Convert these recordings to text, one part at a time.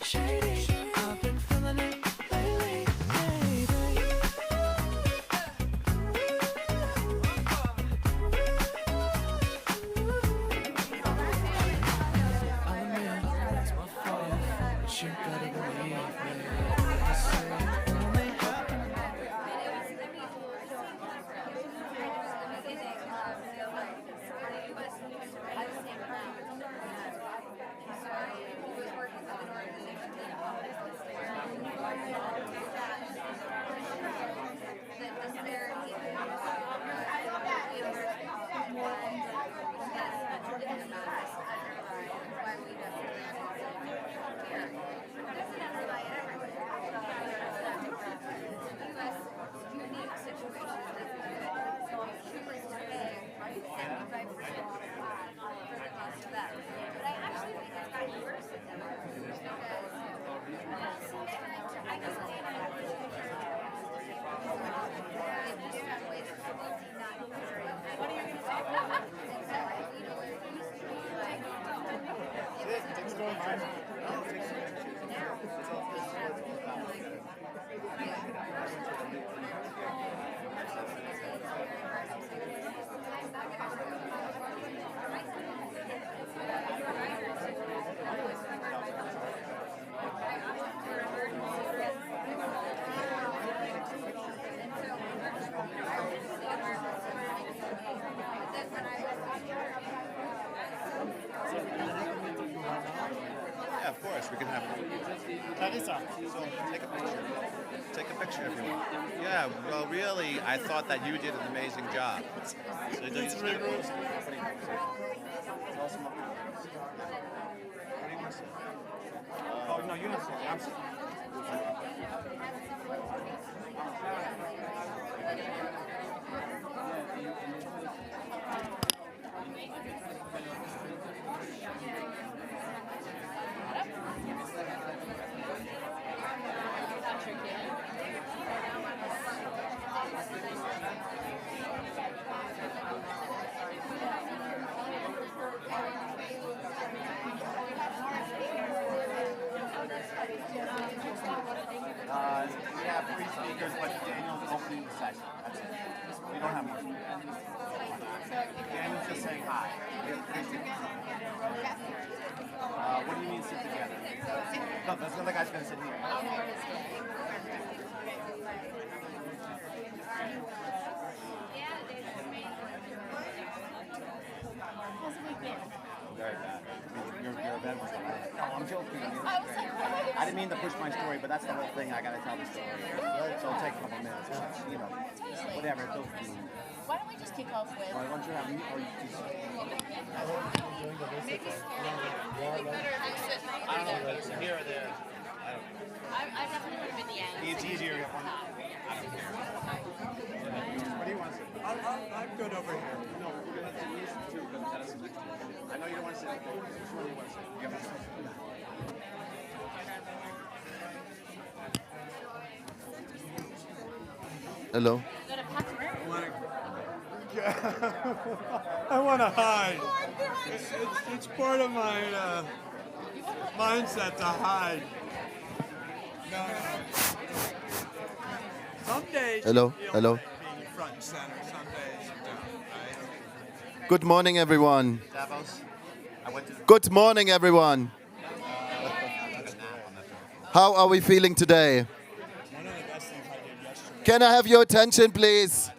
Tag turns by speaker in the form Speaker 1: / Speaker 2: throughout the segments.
Speaker 1: shady. I've been feeling it lately, baby. I mean, it's my fault, but you gotta believe me. This ain't only happening.
Speaker 2: Yeah, of course, we can have it. Larissa, so take a picture. Take a picture if you want. Yeah, well, really, I thought that you did an amazing job. So do you just get rules? Oh, no, you're not saying. I'm saying. We have 3 speakers, but Daniel's opening the session. That's it. We don't have more speakers. Daniel's just saying hi. We have 3 speakers. What do you mean sit together? No, this other guy's going to sit here. Very bad. Your event was bad. No, I'm joking. I didn't mean to push my story, but that's the whole thing. I got to tell the story. So it'll take a couple minutes. You know, whatever.
Speaker 3: Why don't we just kick off with...
Speaker 2: Why don't you have me or you just... I don't know if it's here or there.
Speaker 3: I definitely would have been the end.
Speaker 2: It's easier if I'm... What do you want to say?
Speaker 4: I'm good over here.
Speaker 2: No, we're going to have to use the two because that is next to each other. I know you don't want to say anything. Which one do you want to say? You have to say.
Speaker 5: Hello.
Speaker 4: I want to hide. It's part of my mindset to hide. No. Some days
Speaker 5: Hello,
Speaker 4: you feel
Speaker 5: hello.
Speaker 4: like being front and center. Some days you don't, right?
Speaker 5: Good morning, everyone.
Speaker 2: Davos, I went to...
Speaker 5: Good morning, everyone. How are we feeling today?
Speaker 4: One of the best things I did yesterday.
Speaker 5: Can I have your attention, please?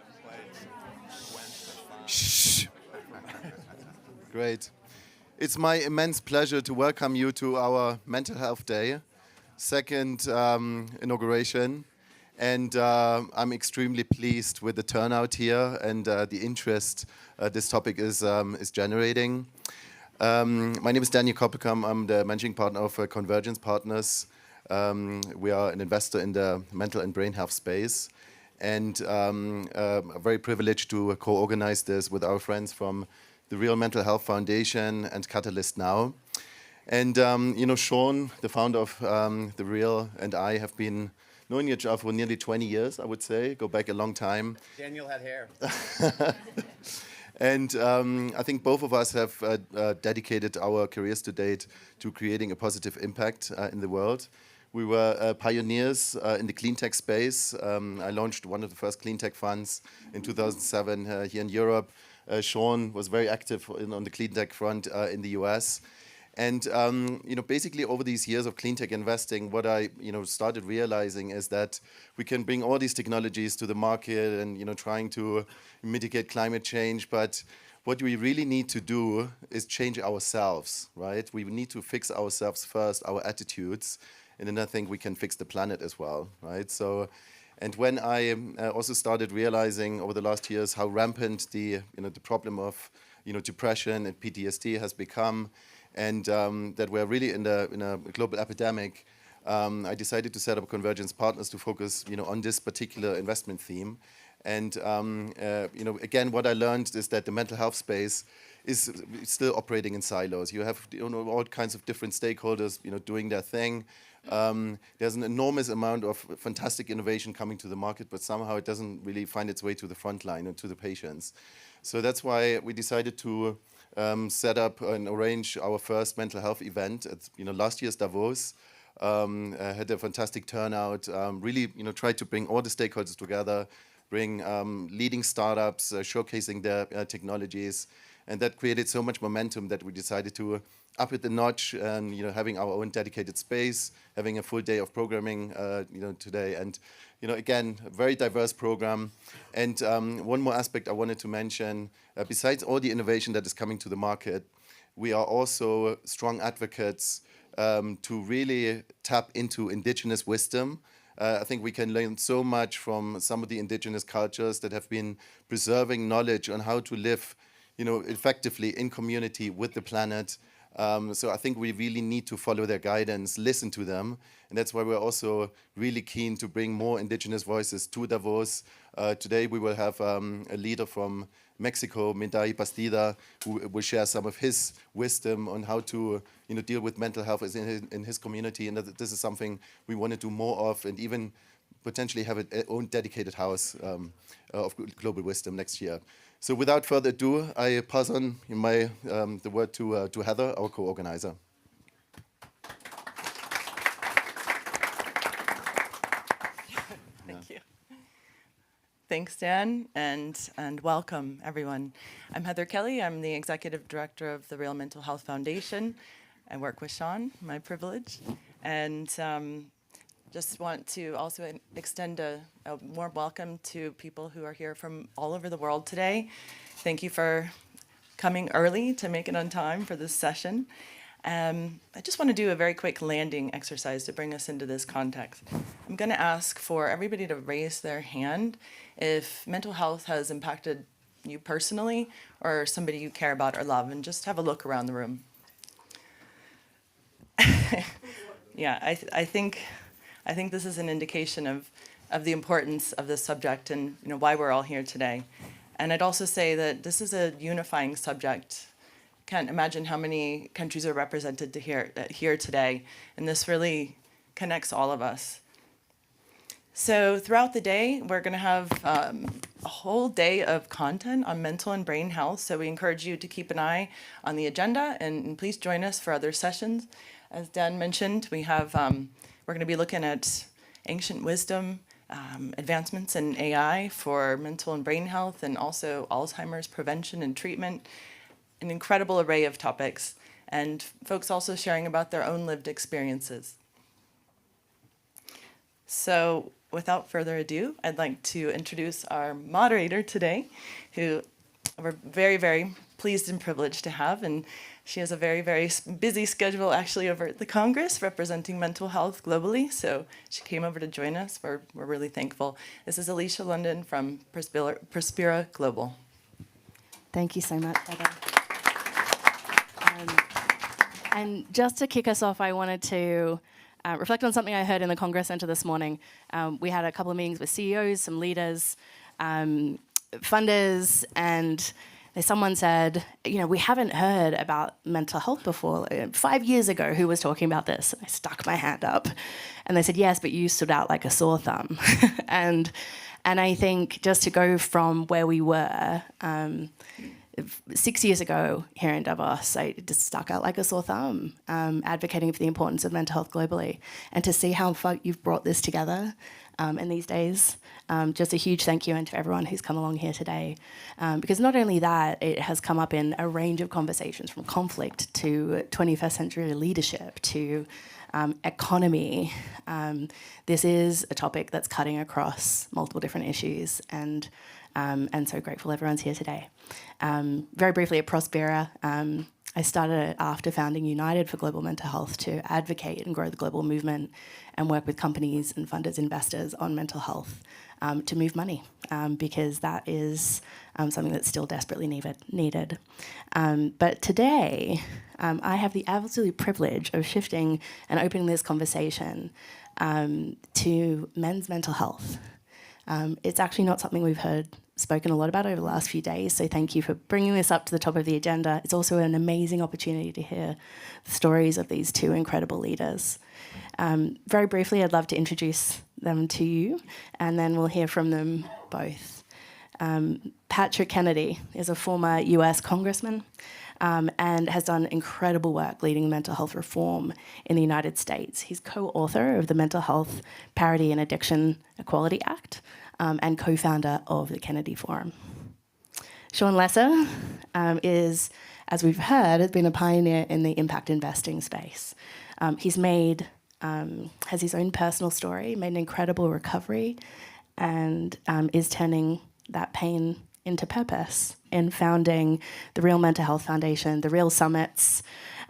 Speaker 5: Shh. Great. It's my immense pleasure to welcome you to our Mental Health Day, second inauguration. And I'm extremely pleased with the turnout here and the interest this topic is generating. My name is Daniel Koppelkamp. I'm the managing partner of Convergence Partners. We are an investor in the mental and brain health space. And very privileged to co-organize this with our friends from the Real Mental Health Foundation and Catalyst Now. And Shawn, the founder of the Real, and I have been knowing each other for nearly 20 years, I would say, go back a long time.
Speaker 2: Daniel had hair.
Speaker 5: And I think both of us have dedicated our careers to date to creating a positive impact in the world. We were pioneers in the clean tech space. I launched one of the first clean tech funds in 2007 here in Europe. Shawn was very active on the clean tech front in the US. And basically over these years of clean tech investing, what I started realizing is that we can bring all these technologies to the market and trying to mitigate climate change, but what we really need to do is change ourselves, right? We need to fix ourselves first, our attitudes, and then I think we can fix the planet as well, right? So, and when I also started realizing over the last years how rampant the problem of depression and PTSD has become, and that we're really in a global epidemic, I decided to set up Convergence Partners to focus on this particular investment theme. And again, what I learned is that the mental health space is still operating in silos. You have all kinds of different stakeholders doing their thing. There's an enormous amount of fantastic innovation coming to the market, but somehow it doesn't really find its way to the front line and to the patients. So that's why we decided to set up and arrange our first mental health event at last year's Davos. Had a fantastic turnout. Really tried to bring all the stakeholders together, bring leading startups, showcasing their technologies, and that created so much momentum that we decided to up it a notch and having our own dedicated space, having a full day of programming today, and again, a very diverse program. And one more aspect I wanted to mention, besides all the innovation that is coming to the market, we are also strong advocates to really tap into indigenous wisdom. I think we can learn so much from some of the indigenous cultures that have been preserving knowledge on how to live effectively in community with the planet. So I think we really need to follow their guidance, listen to them, and that's why we're also really keen to bring more indigenous voices to Davos. Today we will have a leader from Mexico, Mindayi Bastida, who will share some of his wisdom on how to deal with mental health in his community, and this is something we want to do more of, and even potentially have an own dedicated house of global wisdom next year. So without further ado, I pass on the word to Heather, our co-organizer.
Speaker 6: Thank you. Thanks, Dan, and welcome, everyone. I'm Heather Kelly. I'm the Executive Director of the Real Mental Health Foundation. I work with Shawn, my privilege, and just want to also extend a warm welcome to people who are here from all over the world today. Thank you for coming early to make it on time for this session. I just want to do a very quick landing exercise to bring us into this context. I'm going to ask for everybody to raise their hand if mental health has impacted you personally or somebody you care about or love, and just have a look around the room. Yeah, I think this is an indication of the importance of this subject and why we're all here today. And I'd also say that this is a unifying subject. Can't imagine how many countries are represented here today, and this really connects all of us. So throughout the day, we're going to have a whole day of content on mental and brain health, so we encourage you to keep an eye on the agenda, and please join us for other sessions. As Dan mentioned, we're going to be looking at ancient wisdom, advancements in AI for mental and brain health, and also Alzheimer's prevention and treatment, an incredible array of topics, and folks also sharing about their own lived experiences. So without further ado, I'd like to introduce our moderator today, who we're very, very pleased and privileged to have, and she has a very, very busy schedule actually over at the Congress representing mental health globally, so she came over to join us. We're really thankful. This is Alicia London from Prospera Global.
Speaker 7: Thank you so much, Heather. And just to kick us off, I wanted to reflect on something I heard in the Congress Center this morning. We had a couple of meetings with CEOs, some leaders, funders, and someone said, we haven't heard about mental health before. 5 years ago, who was talking about this? I stuck my hand up. And they said, yes, but you stood out like a sore thumb. and I think just to go from where we were, 6 years ago here in Davos, I just stuck out like a sore thumb, advocating for the importance of mental health globally. And to see how far you've brought this together in these days, just a huge thank you, and to everyone who's come along here today. Because not only that, it has come up in a range of conversations, from conflict to 21st century leadership to economy. This is a topic that's cutting across multiple different issues, and so grateful everyone's here today. Very briefly, at Prospera, I started after founding United for Global Mental Health to advocate and grow the global movement and work with companies and funders, investors on mental health to move money, because that is something that's still desperately needed. But today, I have the absolute privilege of shifting and opening this conversation to men's mental health. It's actually not something we've heard spoken a lot about over the last few days, so thank you for bringing this up to the top of the agenda. It's also an amazing opportunity to hear the stories of these two incredible leaders. Very briefly, I'd love to introduce them to you, and then we'll hear from them both. Patrick Kennedy is a former US Congressman and has done incredible work leading mental health reform in the United States. He's co-author of the Mental Health Parity and Addiction Equality Act, and co-founder of the Kennedy Forum. Shawn Lesser is, as we've heard, has been a pioneer in the impact investing space. He's has his own personal story, made an incredible recovery, and is turning that pain into purpose in founding the Real Mental Health Foundation, the Real Summits,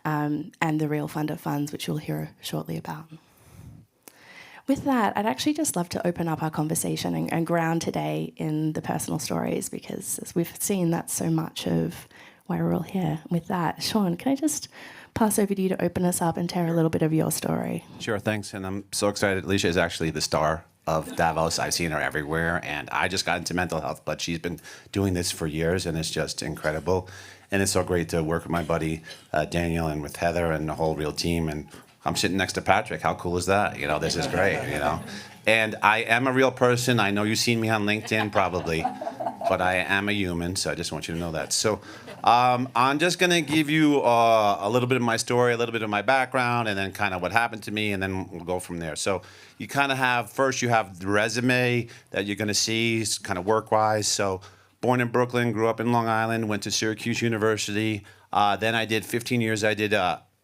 Speaker 7: and the Real Fund of Funds, which you'll hear shortly about. With that, I'd actually just love to open up our conversation and ground today in the personal stories, because as we've seen, that's so much of why we're all here. With that, Shawn, can I just pass over to you to open us up and tell a little bit of your story?
Speaker 2: Sure, thanks. And I'm so excited. Alicia is actually the star of Davos. I've seen her everywhere, and I just got into mental health, but she's been doing this for years, and it's just incredible. And it's so great to work with my buddy Daniel and with Heather and the whole Real team. And I'm sitting next to Patrick. How cool is that? You know, this is great, you know. And I am a real person. I know you've seen me on LinkedIn probably, but I am a human, so I just want you to know that. So I'm just going to give you a little bit of my story, a little bit of my background, and then kind of what happened to me, and then we'll go from there. So you kind of have, first you have the resume that you're going to see, kind of work-wise. So born in Brooklyn, grew up in Long Island, went to Syracuse University. Then I did 15 years, I did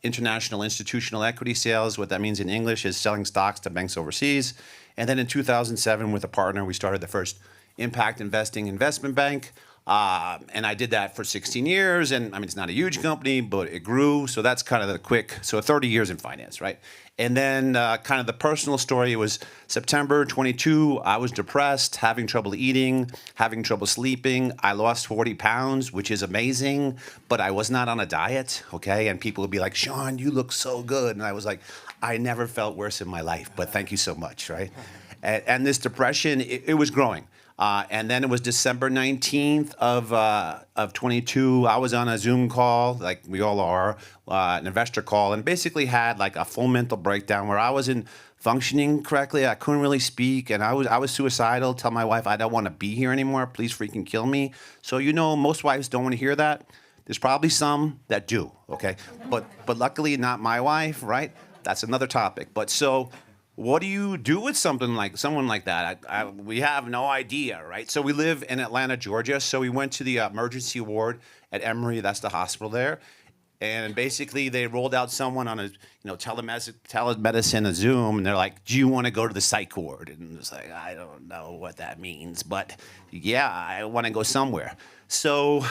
Speaker 2: international institutional equity sales. What that means in English is selling stocks to banks overseas. And then in 2007, with a partner, we started the first impact investing investment bank. And I did that for 16 years. And I mean, it's not a huge company, but it grew. So that's kind of the quick, so 30 years in finance, right? And then kind of the personal story, it was September 22. I was depressed, having trouble eating, having trouble sleeping. I lost 40 pounds, which is amazing, but I was not on a diet, okay? And people would be like, Shawn, you look so good. And I was like, I never felt worse in my life, but thank you so much, right? And this depression, it was growing. And then it was December 19th of 22. I was on a Zoom call, like we all are, an investor call, and basically had like a full mental breakdown where I wasn't functioning correctly. I couldn't really speak, and I was suicidal. Tell my wife, I don't want to be here anymore. Please freaking kill me. So you know, most wives don't want to hear that. There's probably some that do, okay? But luckily not my wife, right? That's another topic. But so, what do you do with someone like that? We have no idea, right? So we live in Atlanta, Georgia. So we went to the emergency ward at Emory. That's the hospital there. And basically, they rolled out someone on a telemedicine, a Zoom, and they're like, "Do you want to go to the psych ward?" And it's like, I don't know what that means, but yeah, I want to go somewhere. So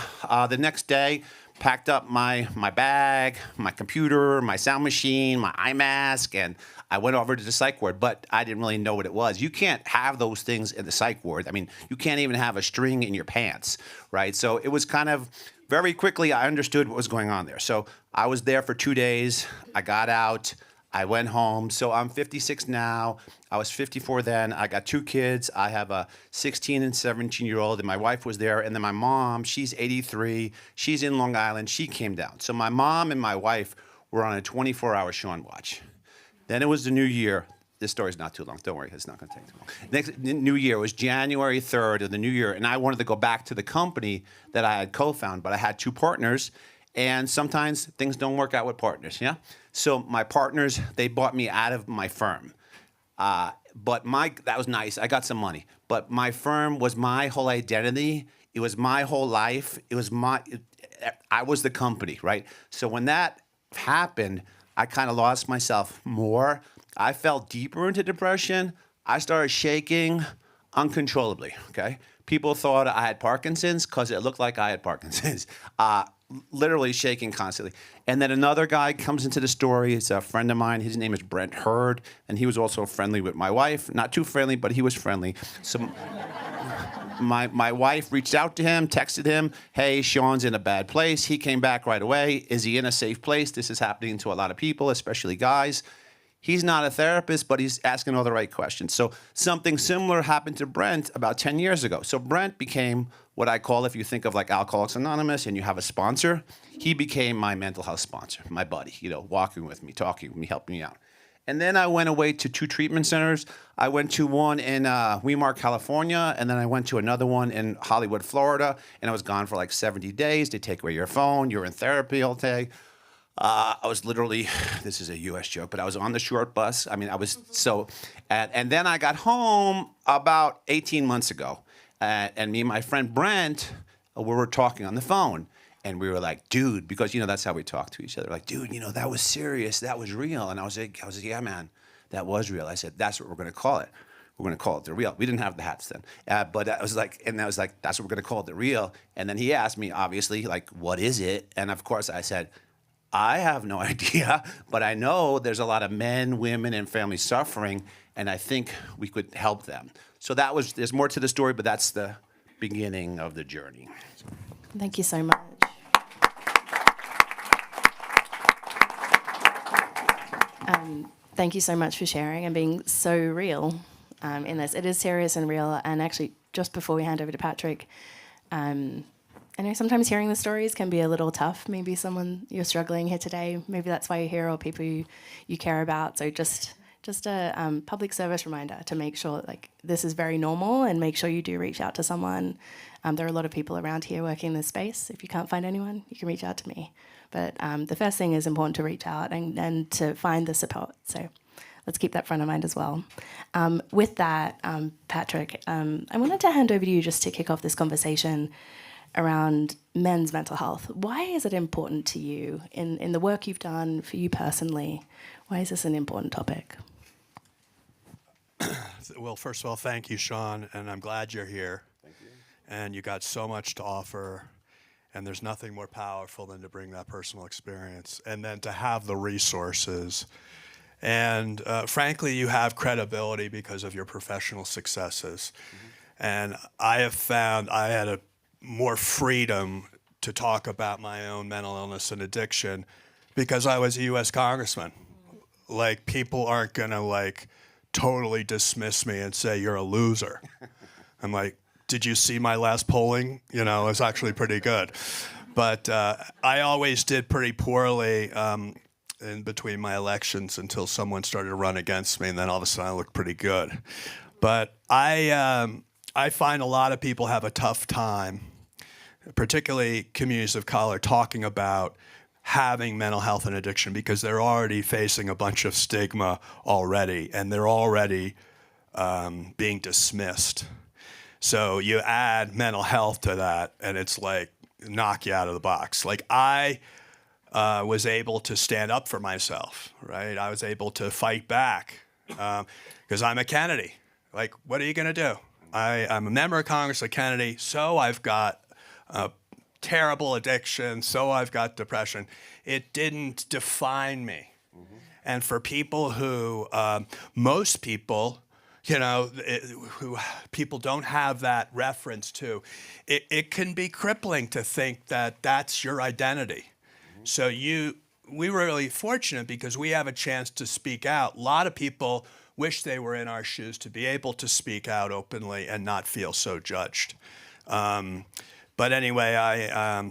Speaker 2: the next day, packed up my bag, my computer, my sound machine, my eye mask, and I went over to the psych ward, but I didn't really know what it was. You can't have those things in the psych ward. I mean, you can't even have a string in your pants, right? So it was kind of, very quickly, I understood what was going on there. So I was there for 2 days. I got out. I went home. So I'm 56 now. I was 54 then. I got 2 kids. I have a 16 and 17-year-old, and my wife was there. And then my mom, she's 83. She's in Long Island. She came down. So my mom and my wife were on a 24-hour Shawn watch. Then it was the new year. this story's not too long. Don't worry, it's not going to take too long. Next New Year was January 3rd of the new year, and I wanted to go back to the company that I had co-founded, but I had 2 partners, and sometimes things don't work out with partners, yeah? So my partners, they bought me out of my firm. But that was nice. I got some money. But my firm was my whole identity. It was my whole life. I was the company, right? So when that happened, I kind of lost myself more. I fell deeper into depression. I started shaking uncontrollably, okay? People thought I had Parkinson's because it looked like I had Parkinson's. Literally shaking constantly. And then another guy comes into the story. It's a friend of mine. His name is Brent Hurd, and he was also friendly with my wife. Not too friendly, but he was friendly. So my wife reached out to him, texted him, hey, Shawn's in a bad place. He came back right away. Is he in a safe place? This is happening to a lot of people, especially guys. He's not a therapist, but he's asking all the right questions. So something similar happened to Brent about 10 years ago. So Brent became what I call, if you think of like Alcoholics Anonymous and you have a sponsor, he became my mental health sponsor, my buddy, walking with me, talking with me, helping me out. And then I went away to 2 treatment centers. I went to one in Weimar, California, and then I went to another one in Hollywood, Florida, and I was gone for like 70 days. They take away your phone. You're in therapy all day. I was literally, this is a U.S. joke, but I was on the short bus. I mean, I was so, and then I got home about 18 months ago, and me and my friend Brent, we were talking on the phone, and we were like, dude, because, that's how we talk to each other. Like, dude, that was serious. That was real. And I was like, yeah, man, that was real. I said, that's what we're going to call it. We're going to call it the real. We didn't have the hats then. But I was like, that's what we're going to call it the real. And then he asked me, obviously, like, what is it? And of course I said, I have no idea, but I know there's a lot of men, women, and families suffering, and I think we could help them. So there's more to the story, but that's the beginning of the journey.
Speaker 7: Thank you so much. Thank you so much for sharing and being so real in this. It is serious and real, and actually, just before we hand over to Patrick, I know sometimes hearing the stories can be a little tough. Maybe someone you're struggling here today, maybe that's why you're here, or people you care about. So just a public service reminder to make sure this is very normal, and make sure you do reach out to someone. There are a lot of people around here working in this space. If you can't find anyone, you can reach out to me. But the first thing is important to reach out and to find the support. So let's keep that front of mind as well. With that, Patrick, I wanted to hand over to you just to kick off this conversation around men's mental health. Why is it important to you in the work you've done, for you personally? Why is this an important topic?
Speaker 4: Well, first of all, thank you, Shawn, and I'm glad you're here.
Speaker 2: Thank you.
Speaker 4: And you got so much to offer, and there's nothing more powerful than to bring that personal experience, and then to have the resources. And frankly, you have credibility because of your professional successes. Mm-hmm. And I have found I had more freedom to talk about my own mental illness and addiction because I was a U.S. congressman. Like, people aren't gonna totally dismiss me and say you're a loser. I'm like, did you see my last polling? It was actually pretty good. But I always did pretty poorly in between my elections until someone started to run against me, and then all of a sudden I looked pretty good. But I find a lot of people have a tough time, particularly communities of color, talking about having mental health and addiction because they're already facing a bunch of stigma already, and they're already being dismissed. So you add mental health to that, and it's knock you out of the box. I was able to stand up for myself, right? I was able to fight back because I'm a Kennedy. What are you going to do? I'm a member of Congress, a Kennedy, so I've got terrible addiction, so I've got depression. It didn't define me. Mm-hmm. And for people who, most people, who people don't have that reference to, it can be crippling to think that that's your identity. Mm-hmm. So we were really fortunate because we have a chance to speak out. A lot of people wish they were in our shoes to be able to speak out openly and not feel so judged. But anyway, I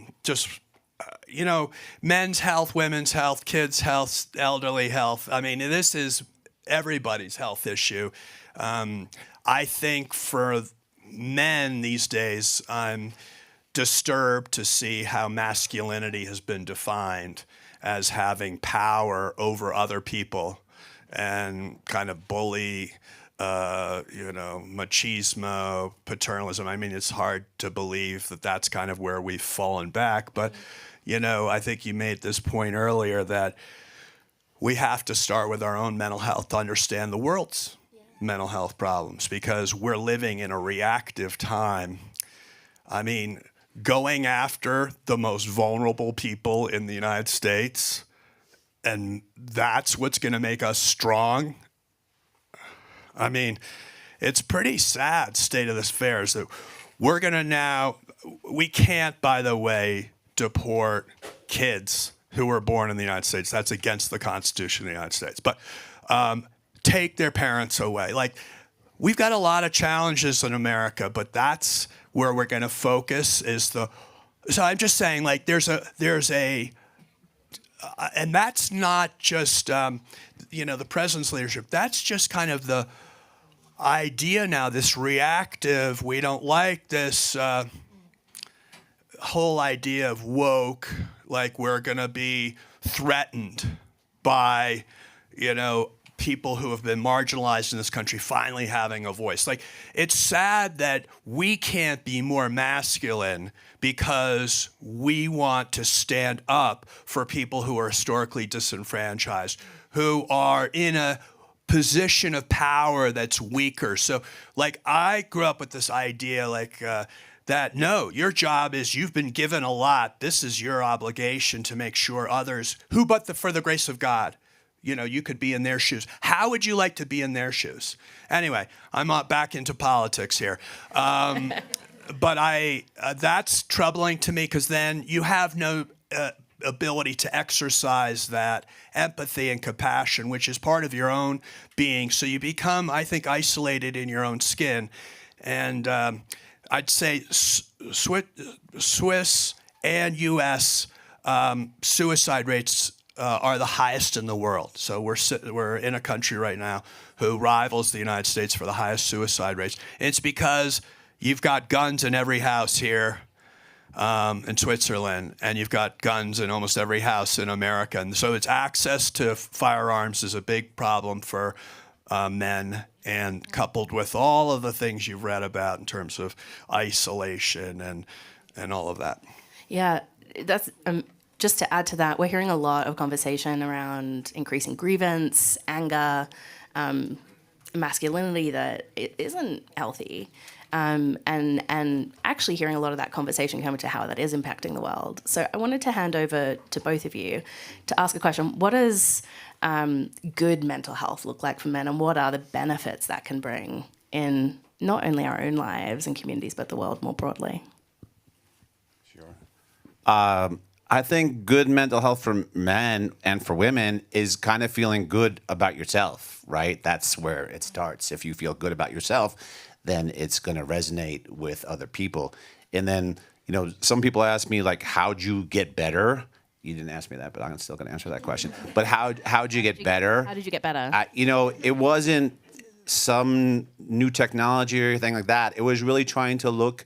Speaker 4: men's health, women's health, kids' health, elderly health. I mean, this is everybody's health issue. I think for men these days, I'm disturbed to see how masculinity has been defined as having power over other people and kind of bully, machismo, paternalism. I mean, it's hard to believe that that's kind of where we've fallen back. But, I think you made this point earlier that we have to start with our own mental health to understand the world's mental health problems, because we're living in a reactive time. I mean, going after the most vulnerable people in the United States, and that's what's going to make us strong. I mean, it's pretty sad state of affairs that we're going to now, we can't, by the way, deport kids who were born in the United States. That's against the Constitution of the United States. But take their parents away. Like, we've got a lot of challenges in America, but that's where we're going to focus so I'm just saying, like, there's a, and that's not just, the president's leadership. That's just kind of the idea now, this reactive, we don't like this whole idea of woke, like we're going to be threatened by, people who have been marginalized in this country finally having a voice. Like, it's sad that we can't be more masculine because we want to stand up for people who are historically disenfranchised, who are in a position of power that's weaker. So, like, I grew up with this idea, that no, your job is, you've been given a lot. This is your obligation to make sure others, who but for the grace of God, you could be in their shoes. How would you like to be in their shoes? Anyway, I'm back into politics here. But that's troubling to me, because then you have no ability to exercise that empathy and compassion, which is part of your own being. So you become, I think, isolated in your own skin. And I'd say Swiss and U.S. Suicide rates are the highest in the world. So we're in a country right now who rivals the United States for the highest suicide rates. It's because you've got guns in every house here in Switzerland, and you've got guns in almost every house in America. And so it's access to firearms is a big problem for men, and coupled with all of the things you've read about in terms of isolation and all of that.
Speaker 7: Yeah, that's just to add to that, we're hearing a lot of conversation around increasing grievance, anger, masculinity that it isn't healthy. And actually hearing a lot of that conversation come to how that is impacting the world. So I wanted to hand over to both of you to ask a question. What does good mental health look like for men, and what are the benefits that can bring in not only our own lives and communities, but the world more broadly?
Speaker 2: Sure. I think good mental health for men and for women is kind of feeling good about yourself, right? That's where it starts. If you feel good about yourself, then it's going to resonate with other people. And then, some people ask me, like, how'd you get better? You didn't ask me that, but I'm still going to answer that question. But how'd you get better?
Speaker 7: How did you get better?
Speaker 2: It wasn't some new technology or anything like that. It was really trying to look,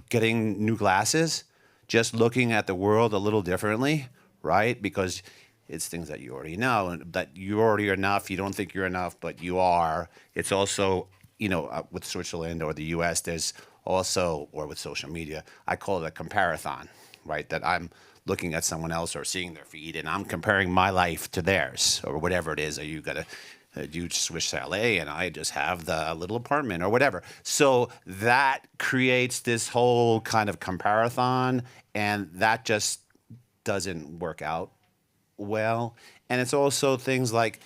Speaker 2: getting new glasses, just looking at the world a little differently, right? Because it's things that you already know, and that you already are enough. You don't think you're enough, but you are. It's also, with Switzerland or the U.S., there's also, or with social media, I call it a comparathon, right? That I'm looking at someone else or seeing their feed, and I'm comparing my life to theirs, or whatever it is. You got a huge Swiss chalet, and I just have the little apartment, or whatever. So that creates this whole kind of comparathon, and that just doesn't work out well. And it's also things like,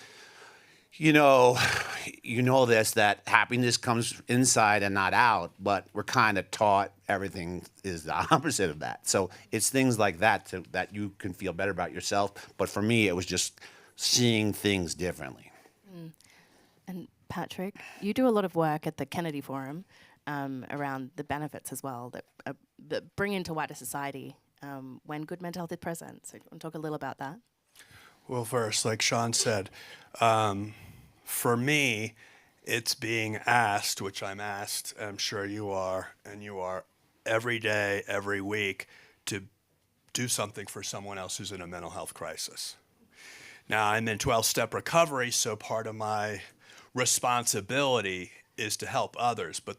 Speaker 2: this, that happiness comes inside and not out, but we're kind of taught everything is the opposite of that. So it's things like that that you can feel better about yourself. But for me, it was just seeing things differently.
Speaker 7: And Patrick, you do a lot of work at the Kennedy Forum around the benefits as well that bring into wider society when good mental health is present. So you want to talk a little about that?
Speaker 4: Well, first, like Shawn said, for me, it's being asked, which I'm asked, I'm sure you are, and you are every day, every week, to do something for someone else who's in a mental health crisis. Now, I'm in 12-step recovery, so part of my responsibility is to help others, but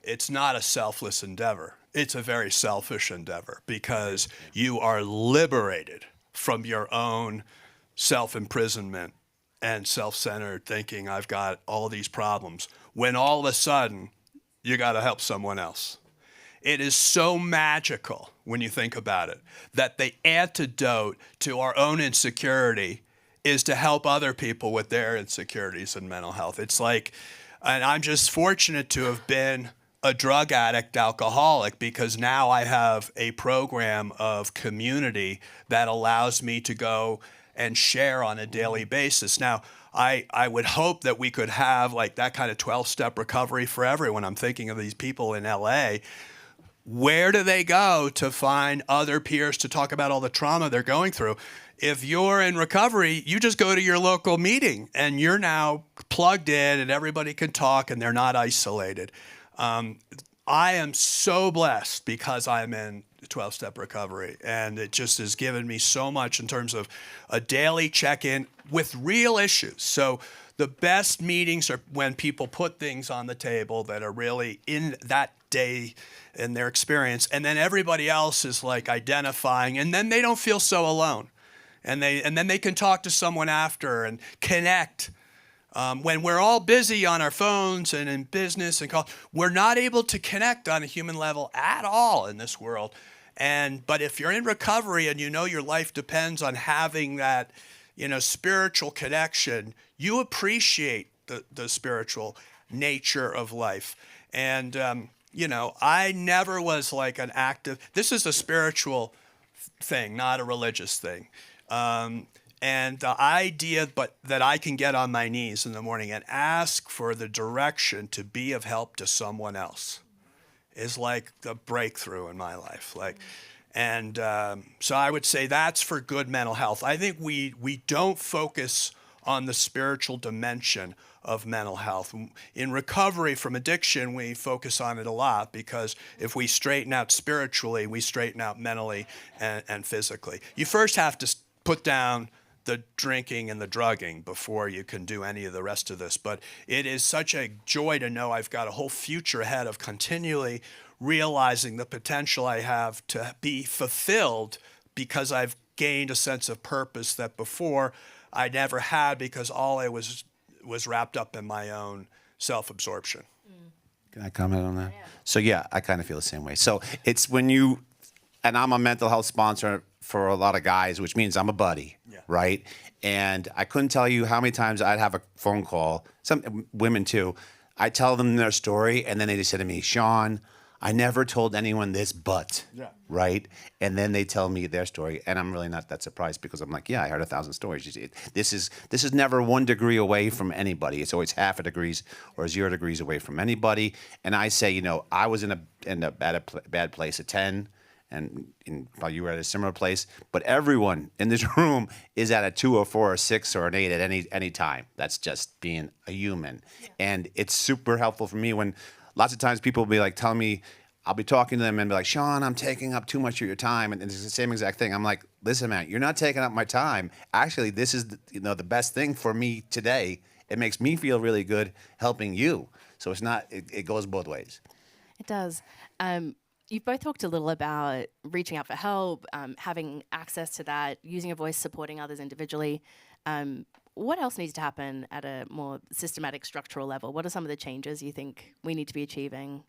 Speaker 4: it's not a selfless endeavor. It's a very selfish endeavor because you are liberated from your own self-imprisonment and self-centered thinking, I've got all these problems, when all of a sudden you got to help someone else. It is so magical when you think about it, that the antidote to our own insecurity is to help other people with their insecurities and mental health. It's like, and I'm just fortunate to have been a drug addict, alcoholic, because now I have a program of community that allows me to go and share on a daily basis. Now, I would hope that we could have like that kind of 12-step recovery for everyone. I'm thinking of these people in LA. Where do they go to find other peers to talk about all the trauma they're going through? If you're in recovery, you just go to your local meeting and you're now plugged in and everybody can talk and they're not isolated. I am so blessed because I'm in 12-step recovery, and it just has given me so much in terms of a daily check-in with real issues. So the best meetings are when people put things on the table that are really in that day in their experience, and then everybody else is like identifying, and then they don't feel so alone. And then they can talk to someone after and connect. When we're all busy on our phones and in business and we're not able to connect on a human level at all in this world. But if you're in recovery and you know your life depends on having that, spiritual connection, you appreciate the spiritual nature of life. And, I never was like an active, this is a spiritual thing, not a religious thing. And the idea that I can get on my knees in the morning and ask for the direction to be of help to someone else is like the breakthrough in my life. So I would say that's for good mental health. I think we don't focus on the spiritual dimension of mental health. In recovery from addiction, we focus on it a lot because if we straighten out spiritually, we straighten out mentally and physically. You first have to put down the drinking and the drugging before you can do any of the rest of this. But it is such a joy to know I've got a whole future ahead of continually realizing the potential I have to be fulfilled because I've gained a sense of purpose that before I never had because all I was wrapped up in my own self-absorption.
Speaker 2: Can I comment on that? Yeah. So yeah, I kind of feel the same way. So it's when you, and I'm a mental health sponsor for a lot of guys, which means I'm a buddy, right? And I couldn't tell you how many times I'd have a phone call, some women too. I tell them their story, and then they just say to me, Shawn, I never told anyone this but, right? And then they tell me their story, and I'm really not that surprised because I'm like, yeah, I heard 1,000 stories. This is never 1 degree away from anybody. It's always half a degree or 0 degrees away from anybody. And I say, I was in a bad place at 10, and while you were at a similar place. But everyone in this room is at a 2 or 4 or 6 or an 8 at any time. That's just being a human. Yeah. And it's super helpful for me when lots of times people will be like telling me, I'll be talking to them and be like, Shawn, I'm taking up too much of your time. And it's the same exact thing. I'm like, listen, man, you're not taking up my time. Actually, this is the best thing for me today. It makes me feel really good helping you. So it's not, it goes both ways.
Speaker 7: It does. You've both talked a little about reaching out for help, having access to that, using a voice, supporting others individually. What else needs to happen at a more systematic structural level? What are some of the changes you think we need to be achieving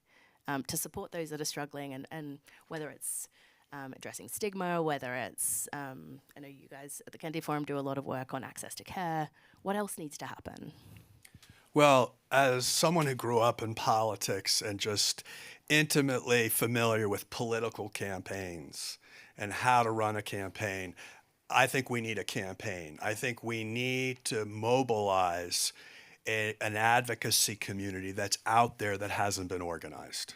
Speaker 7: to support those that are struggling, and whether it's addressing stigma, whether it's, I know you guys at the Kennedy Forum do a lot of work on access to care. What else needs to happen?
Speaker 4: Well, as someone who grew up in politics and just intimately familiar with political campaigns and how to run a campaign, I think we need a campaign. I think we need to mobilize an advocacy community that's out there that hasn't been organized.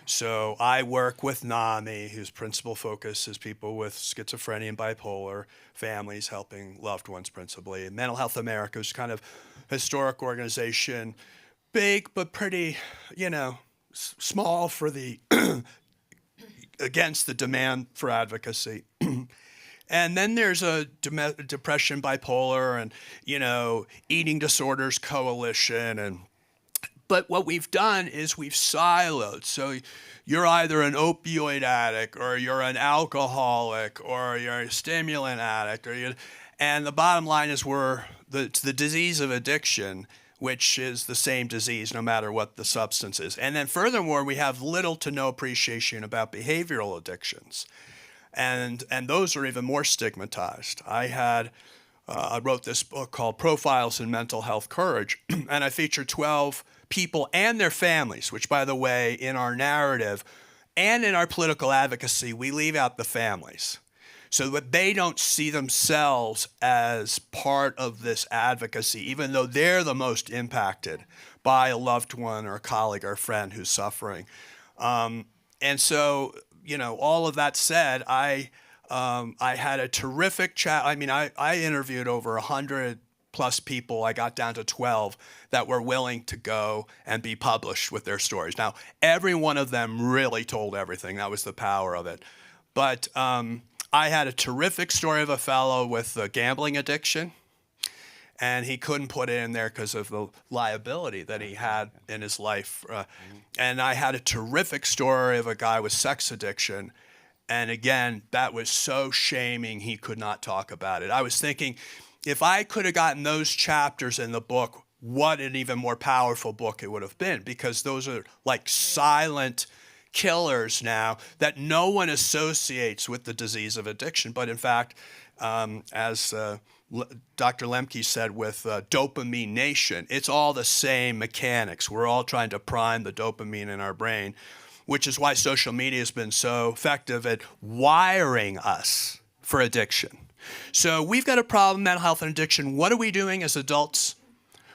Speaker 4: So I work with NAMI, whose principal focus is people with schizophrenia and bipolar families, helping loved ones principally. And Mental Health America, who's kind of historic organization, big but pretty, small for the against the demand for advocacy. And then there's a depression, bipolar, and eating disorders coalition. But what we've done is we've siloed. So you're either an opioid addict, or you're an alcoholic, or you're a stimulant addict, and the bottom line is it's the disease of addiction, which is the same disease no matter what the substance is. And then furthermore, we have little to no appreciation about behavioral addictions. And those are even more stigmatized. I wrote this book called Profiles in Mental Health Courage, and I feature 12 people and their families, which, by the way, in our narrative and in our political advocacy, we leave out the families, so that they don't see themselves as part of this advocacy, even though they're the most impacted by a loved one or a colleague or a friend who's suffering. And so, all of that said, I had a terrific chat. I mean, I interviewed over 100 plus people. I got down to 12 that were willing to go and be published with their stories. Now, every one of them really told everything. That was the power of it. But I had a terrific story of a fellow with a gambling addiction, and he couldn't put it in there because of the liability that he had in his life. And I had a terrific story of a guy with sex addiction, and again, that was so shaming he could not talk about it. I was thinking, if I could have gotten those chapters in the book, what an even more powerful book it would have been, because those are like silent killers now that no one associates with the disease of addiction. But in fact, as Dr. Lemke said with Dopamine Nation, it's all the same mechanics. We're all trying to prime the dopamine in our brain, which is why social media has been so effective at wiring us for addiction. So we've got a problem, mental health and addiction. What are we doing as adults?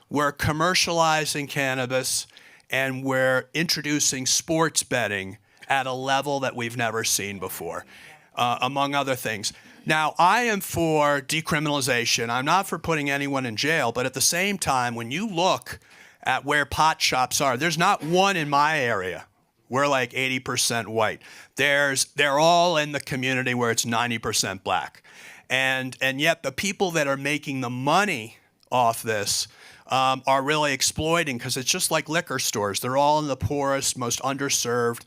Speaker 4: We're commercializing cannabis, and we're introducing sports betting at a level that we've never seen before, among other things. Now, I am for decriminalization. I'm not for putting anyone in jail, but at the same time, when you look at where pot shops are, there's not one in my area. We're like 80% white. They're all in the community where it's 90% black. And yet the people that are making the money off this are really exploiting, because it's just like liquor stores. They're all in the poorest, most underserved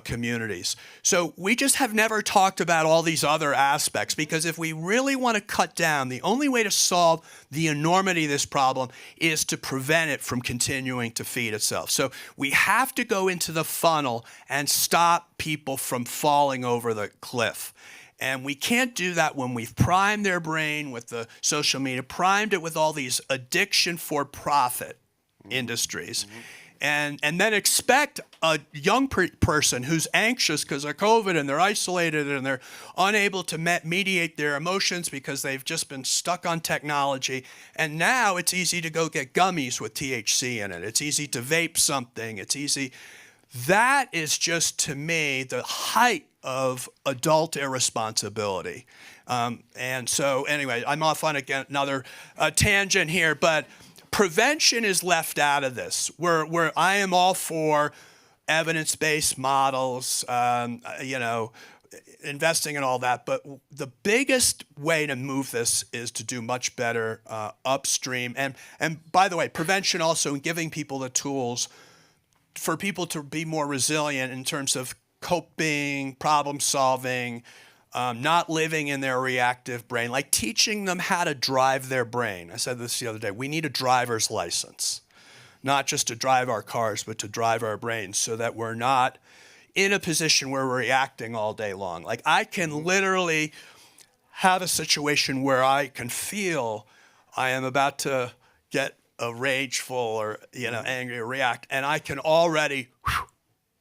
Speaker 4: communities. So we just have never talked about all these other aspects, because if we really want to cut down, the only way to solve the enormity of this problem is to prevent it from continuing to feed itself. So we have to go into the funnel and stop people from falling over the cliff. And we can't do that when we've primed their brain with the social media, primed it with all these addiction for profit industries, and then expect a young person who's anxious because of COVID and they're isolated and they're unable to mediate their emotions because they've just been stuck on technology. And now it's easy to go get gummies with THC in it. It's easy to vape something. It's easy. That is just, to me, the height of adult irresponsibility. And so anyway, I'm off on another tangent here, but prevention is left out of this. Where I am all for evidence-based models, investing in all that, but the biggest way to move this is to do much better upstream. And by the way, prevention also in giving people the tools for people to be more resilient in terms of coping, problem solving, not living in their reactive brain, like teaching them how to drive their brain. I said this the other day. We need a driver's license, not just to drive our cars, but to drive our brains, so that we're not in a position where we're reacting all day long. Like, I can literally have a situation where I can feel I am about to get a rageful or angry or react, and I can already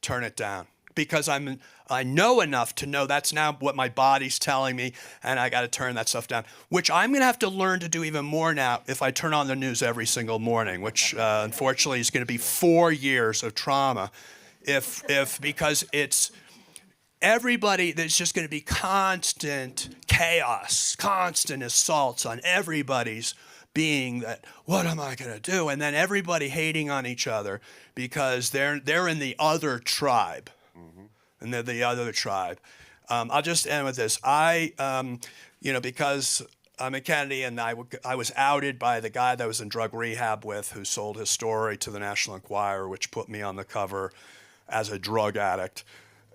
Speaker 4: turn it down, because I know enough to know that's now what my body's telling me, and I got to turn that stuff down, which I'm going to have to learn to do even more now if I turn on the news every single morning, which unfortunately is going to be 4 years of trauma, because it's everybody. There's just going to be constant chaos, constant assaults on everybody's being that, what am I going to do? And then everybody hating on each other because they're in the other tribe. And they're the other tribe. I'll just end with this. Because I'm a Kennedy and I was outed by the guy that I was in drug rehab with, who sold his story to the National Enquirer, which put me on the cover as a drug addict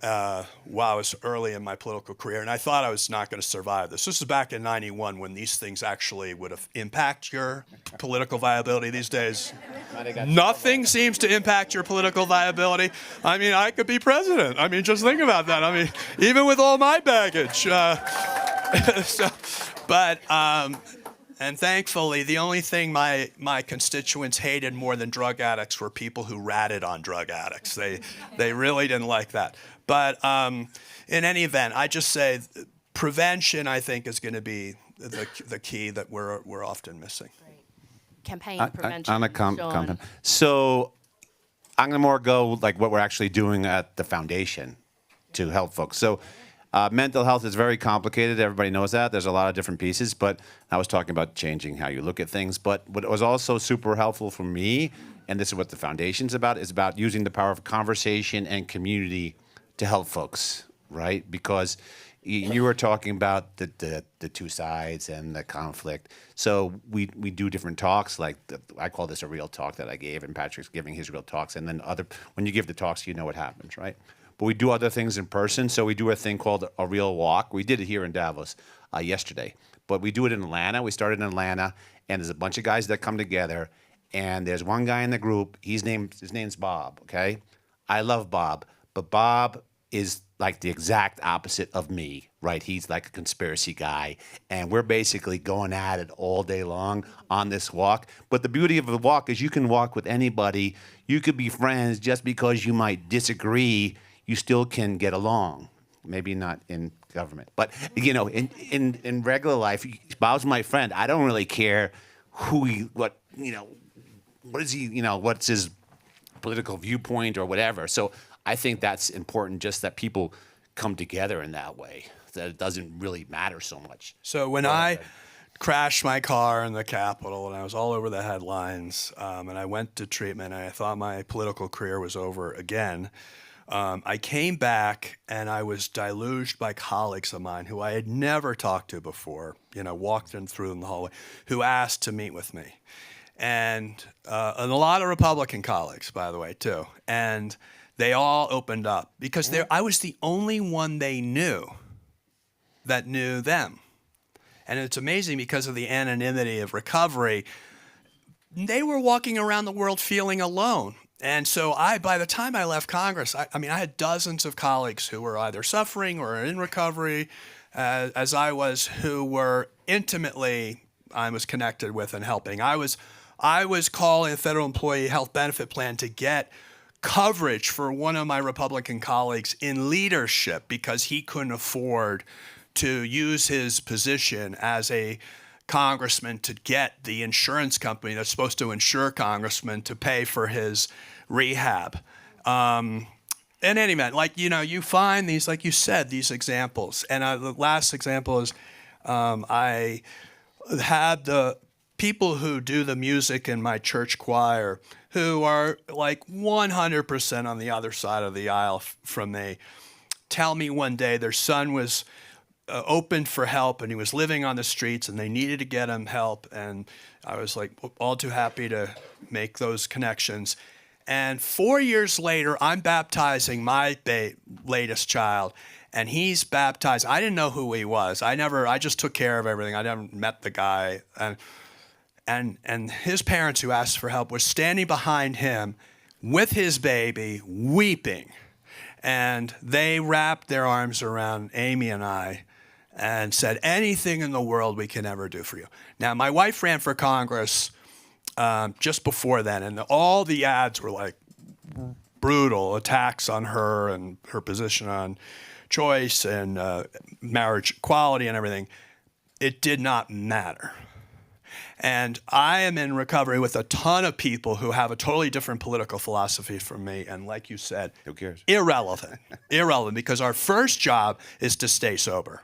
Speaker 4: while I was early in my political career. And I thought I was not going to survive this. This is back in '91 when these things actually would have impact your political viability. These days, nothing seems to impact your political viability. I mean, I could be president. I mean, just think about that. I mean, even with all my baggage. And thankfully, the only thing my constituents hated more than drug addicts were people who ratted on drug addicts. They really didn't like that. But in any event, I just say prevention, I think, is going to be the key that we're often missing.
Speaker 7: Campaign prevention.
Speaker 8: On a comment. So I'm going to more go like what we're actually doing at the foundation to help folks. So mental health is very complicated. Everybody knows that. There's a lot of different pieces. But I was talking about changing how you look at things. But what was also super helpful for me, and this is what the foundation's about, is about using the power of conversation and community to help folks, right? Because you were talking about the two sides and the conflict. So we do different talks, like I call this a real talk that I gave, and Patrick's giving his real talks. And then when you give the talks, you know what happens, right? But we do other things in person. So we do a thing called a real walk. We did it here in Davos yesterday, but we do it in Atlanta. We started in Atlanta, and there's a bunch of guys that come together. And there's one guy in the group. His name's Bob. Okay, I love Bob, but Bob is like the exact opposite of me, right? He's like a conspiracy guy, and we're basically going at it all day long on this walk. But the beauty of the walk is you can walk with anybody. You could be friends just because you might disagree. You still can get along. Maybe not in government, but in regular life, Bob's my friend. I don't really care what is he, what's his political viewpoint or whatever. So I think that's important, just that people come together in that way, that it doesn't really matter so much.
Speaker 4: So when I crashed my car in the Capitol and I was all over the headlines and I went to treatment and I thought my political career was over again, I came back and I was deluged by colleagues of mine who I had never talked to before, walked in through in the hallway, who asked to meet with me. And a lot of Republican colleagues, by the way, too. And they all opened up because I was the only one they knew that knew them. And it's amazing because of the anonymity of recovery, they were walking around the world feeling alone. And so by the time I left Congress, I had dozens of colleagues who were either suffering or in recovery, as I was, who were intimately, I was connected with and helping. I was calling a federal employee health benefit plan to get coverage for one of my Republican colleagues in leadership because he couldn't afford to use his position as a congressman to get the insurance company that's supposed to insure congressmen to pay for his rehab. In any event, you find these, like you said, these examples. And the last example is I had the people who do the music in my church choir who are like 100% on the other side of the aisle from me tell me one day their son was opened for help and he was living on the streets and they needed to get him help. And I was like all too happy to make those connections. And 4 years later, I'm baptizing my latest child and he's baptized. I didn't know who he was. I just took care of everything. I never met the guy. And his parents, who asked for help, were standing behind him with his baby, weeping. And they wrapped their arms around Amy and I and said, anything in the world we can ever do for you. Now, my wife ran for Congress just before then, and all the ads were like brutal attacks on her and her position on choice and marriage equality and everything. It did not matter. And I am in recovery with a ton of people who have a totally different political philosophy from me. And like you said,
Speaker 8: who cares?
Speaker 4: Irrelevant, because our first job is to stay sober.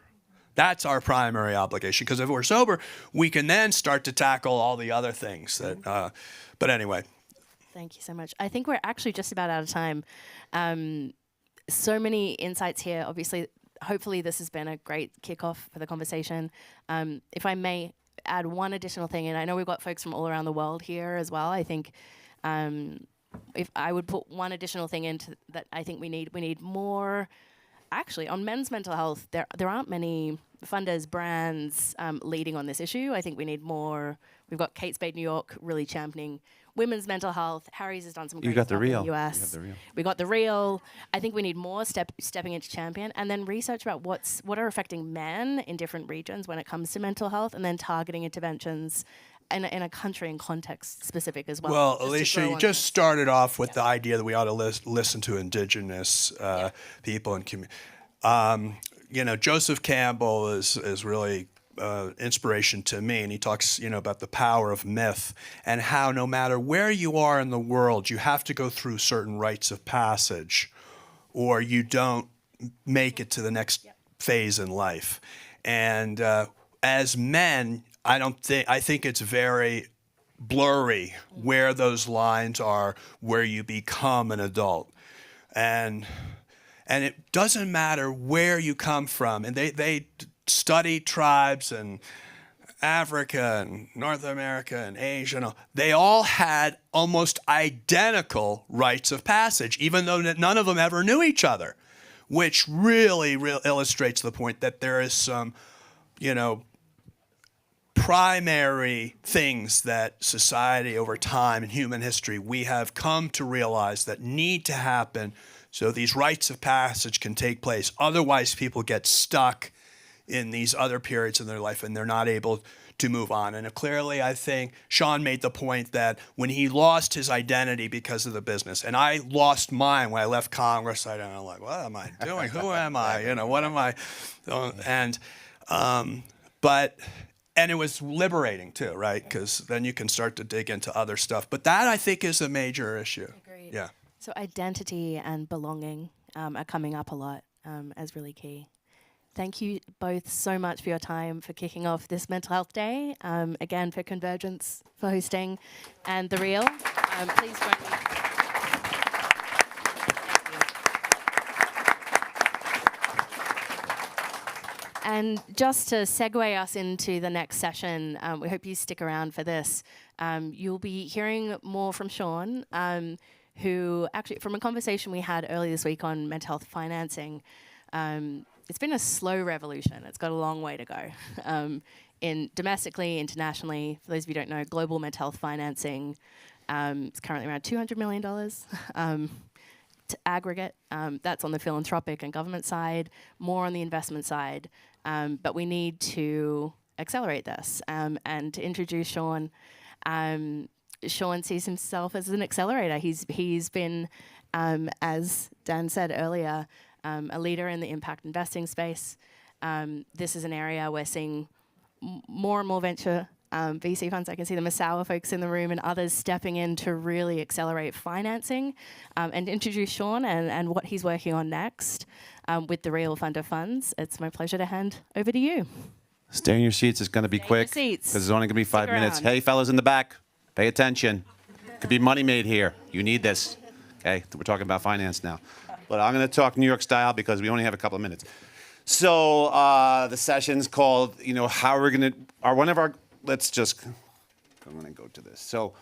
Speaker 4: That's our primary obligation. Because if we're sober, we can then start to tackle all the other things. But anyway.
Speaker 7: Thank you so much. I think we're actually just about out of time. So many insights here. Obviously, hopefully this has been a great kickoff for the conversation. If I may add one additional thing, and I know we've got folks from all around the world here as well. I think if I would put one additional thing into that, I think we need more. Actually, on men's mental health, there aren't many funders, brands leading on this issue. I think we need more. We've got Kate Spade New York really championing women's mental health. Harry's has done some great stuff in the US. We got the real. I think we need more stepping into champion, and then research about what are affecting men in different regions when it comes to mental health, and then targeting interventions in a country and context specific as well.
Speaker 4: Well, Alicia, you just started off with the idea that we ought to listen to indigenous people and community. Joseph Campbell is really inspiration to me, and he talks, about the power of myth and how no matter where you are in the world, you have to go through certain rites of passage, or you don't make it to the next phase in life. And as men, I think it's very blurry where those lines are, where you become an adult, and it doesn't matter where you come from. And they study tribes in Africa and North America and Asia. And they all had almost identical rites of passage, even though none of them ever knew each other, which really illustrates the point that there is some, primary things that society over time in human history we have come to realize that need to happen so these rites of passage can take place. Otherwise, people get stuck in these other periods in their life and they're not able to move on. And clearly, I think Shawn made the point that when he lost his identity because of the business, and I lost mine when I left Congress, I don't know, like, what am I doing? Who am I? What am I? And it was liberating too, right? Because then you can start to dig into other stuff. But that, I think, is a major issue.
Speaker 7: Agreed.
Speaker 4: Yeah.
Speaker 7: So identity and belonging are coming up a lot as really key. Thank you both so much for your time, for kicking off this Mental Health Day. Again, for Convergence, for hosting, and The Real. Please join me. And just to segue us into the next session, we hope you stick around for this. You'll be hearing more from Shawn, who actually, from a conversation we had earlier this week on mental health financing, it's been a slow revolution. It's got a long way to go. Domestically, internationally, for those of you who don't know, global mental health financing is currently around $200 million to aggregate. That's on the philanthropic and government side, more on the investment side. But we need to accelerate this. And to introduce Shawn, Shawn sees himself as an accelerator. He's been, as Dan said earlier, a leader in the impact investing space. This is an area we're seeing more and more venture VC funds. I can see the Masawa folks in the room and others stepping in to really accelerate financing and introduce Shawn and what he's working on next with the Real Fund of Funds. It's my pleasure to hand over to you.
Speaker 8: Stay in your seats. It's going to be quick because it's only going to be 5 minutes. Hey, fellas in the back, pay attention. Could be money made here. You need this. Okay, we're talking about finance now. But I'm going to talk New York style because we only have a couple of minutes. So the session's called, how we're going to, I'm going to go to this. So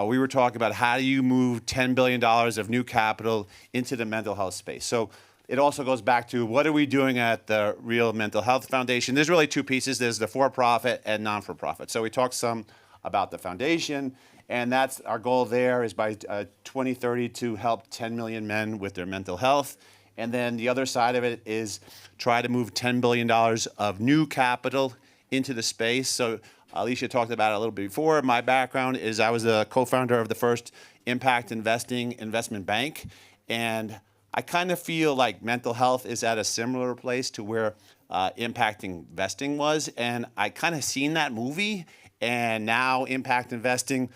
Speaker 8: we were talking about how do you move $10 billion of new capital into the mental health space. So it also goes back to what are we doing at the Real Mental Health Foundation. There's really two pieces. There's the for-profit and non-for-profit. So we talked some about the foundation. And that's our goal there is by 2030 to help 10 million men with their mental health. And then the other side of it is try to move $10 billion of new capital into the space. So Alicia talked about it a little bit before. My background is I was a co-founder of the first impact investing investment bank. And I kind of feel like mental health is at a similar place to where impact investing was. And I kind of seen that movie. And now impact investing,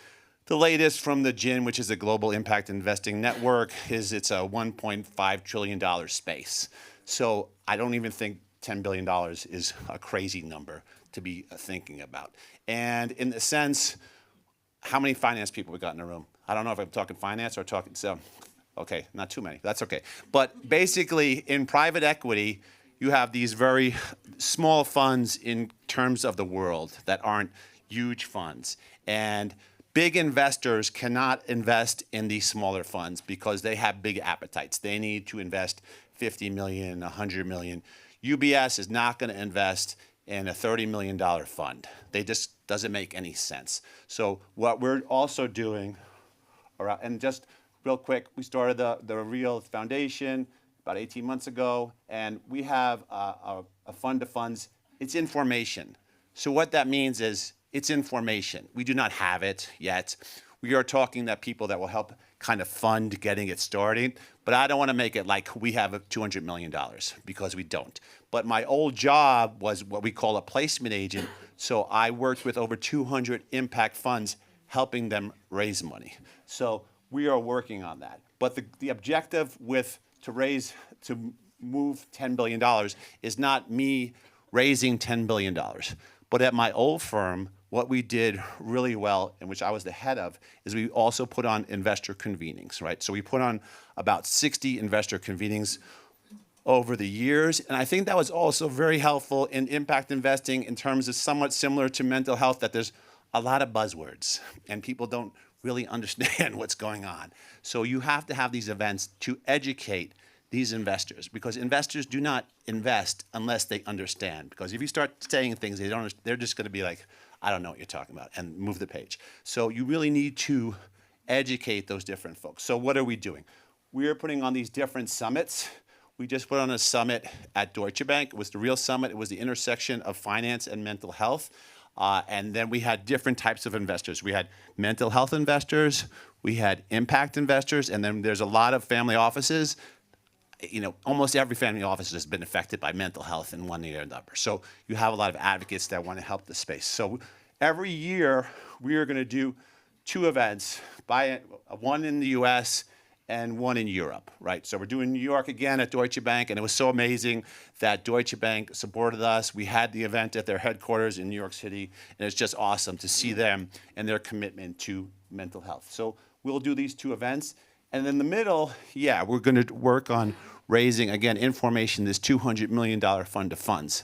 Speaker 8: the latest from the GIN, which is a global impact investing network, is it's a $1.5 trillion space. So I don't even think $10 billion is a crazy number to be thinking about. And in the sense, how many finance people we got in the room? I don't know if I'm talking finance or talking, so, okay, not too many, that's okay. But basically, in private equity, you have these very small funds in terms of the world that aren't huge funds. And big investors cannot invest in these smaller funds because they have big appetites. They need to invest 50 million, 100 million. UBS is not going to invest in a $30 million fund. They just doesn't make any sense. So what we're also doing, and just real quick, we started the Real Foundation about 18 months ago, and we have a fund of funds. It's information. So what that means is it's information. We do not have it yet. We are talking to people that will help kind of fund getting it started, but I don't want to make it like we have $200 million because we don't. But my old job was what we call a placement agent. So I worked with over 200 impact funds helping them raise money. So we are working on that. But the objective to move $10 billion is not me raising $10 billion. But at my old firm, what we did really well, and which I was the head of, is we also put on investor convenings, right? So we put on about 60 investor convenings over the years. And I think that was also very helpful in impact investing in terms of somewhat similar to mental health, that there's a lot of buzzwords and people don't really understand what's going on. So you have to have these events to educate these investors, because investors do not invest unless they understand. Because if you start saying things they don't, they're just going to be like, I don't know what you're talking about, and move the page. So you really need to educate those different folks. So what are we doing? We are putting on these different summits. We just put on a summit at Deutsche Bank. It was the Real Summit. It was the intersection of finance and mental health. And then we had different types of investors. We had mental health investors. We had impact investors. And then there's a lot of family offices. You know, almost every family office has been affected by mental health in one way or another. So you have a lot of advocates that want to help the space. So every year we are going to do 2 events, one in the US and one in Europe, right? So we're doing New York again at Deutsche Bank, and it was so amazing that Deutsche Bank supported us. We had the event at their headquarters in New York City, and it's just awesome to see them and their commitment to mental health. So we'll do these 2 events. And in the middle, yeah, we're going to work on raising, again, information, this $200 million fund of funds.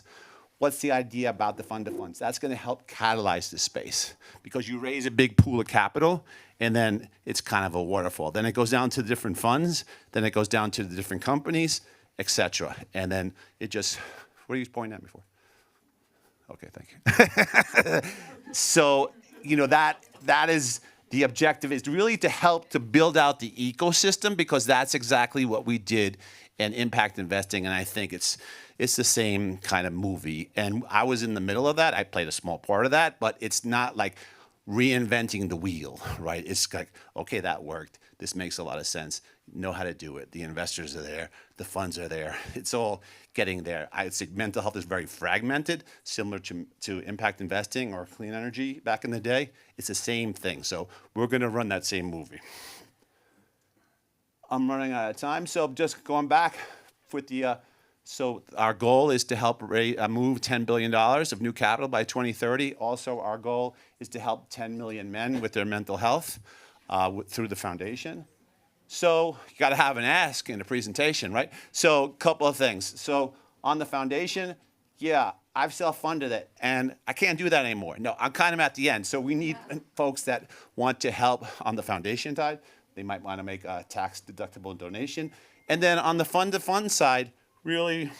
Speaker 8: What's the idea about the fund of funds? That's going to help catalyze this space, because you raise a big pool of capital, and then it's kind of a waterfall. Then it goes down to the different funds, then it goes down to the different companies, et cetera. And then it just, what are you pointing at me for? Okay, thank you. So, you know, that is, the objective is really to help to build out the ecosystem, because that's exactly what we did in impact investing, and I think it's the same kind of movie. And I was in the middle of that. I played a small part of that, but it's not like reinventing the wheel, right? It's like, okay, that worked. This makes a lot of sense. Know how to do it. The investors are there. The funds are there. It's all getting there. I would say mental health is very fragmented, similar to impact investing or clean energy back in the day. It's the same thing. So we're going to run that same movie. I'm running out of time, so just going back with the, so our goal is to help move $10 billion of new capital by 2030. Also, our goal is to help 10 million men with their mental health through the foundation. So you got to have an ask in the presentation, right? So a couple of things. So on the foundation, yeah, I've self-funded it, and I can't do that anymore. No, I'm kind of at the end. So we need folks that want to help on the foundation side. They might want to make a tax-deductible donation. And then on the fund-to-fund side, really,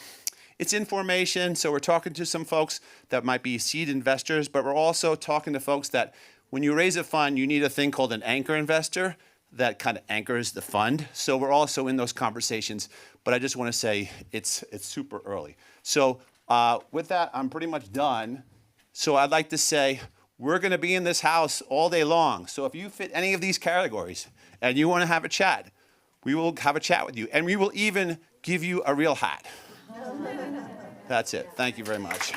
Speaker 8: it's information. So we're talking to some folks that might be seed investors, but we're also talking to folks that when you raise a fund, you need a thing called an anchor investor that kind of anchors the fund. So we're also in those conversations, but I just want to say it's super early. So with that, I'm pretty much done. So I'd like to say we're going to be in this house all day long. So if you fit any of these categories and you want to have a chat, we will have a chat with you, and we will even give you a real hat. That's it. Thank you very much.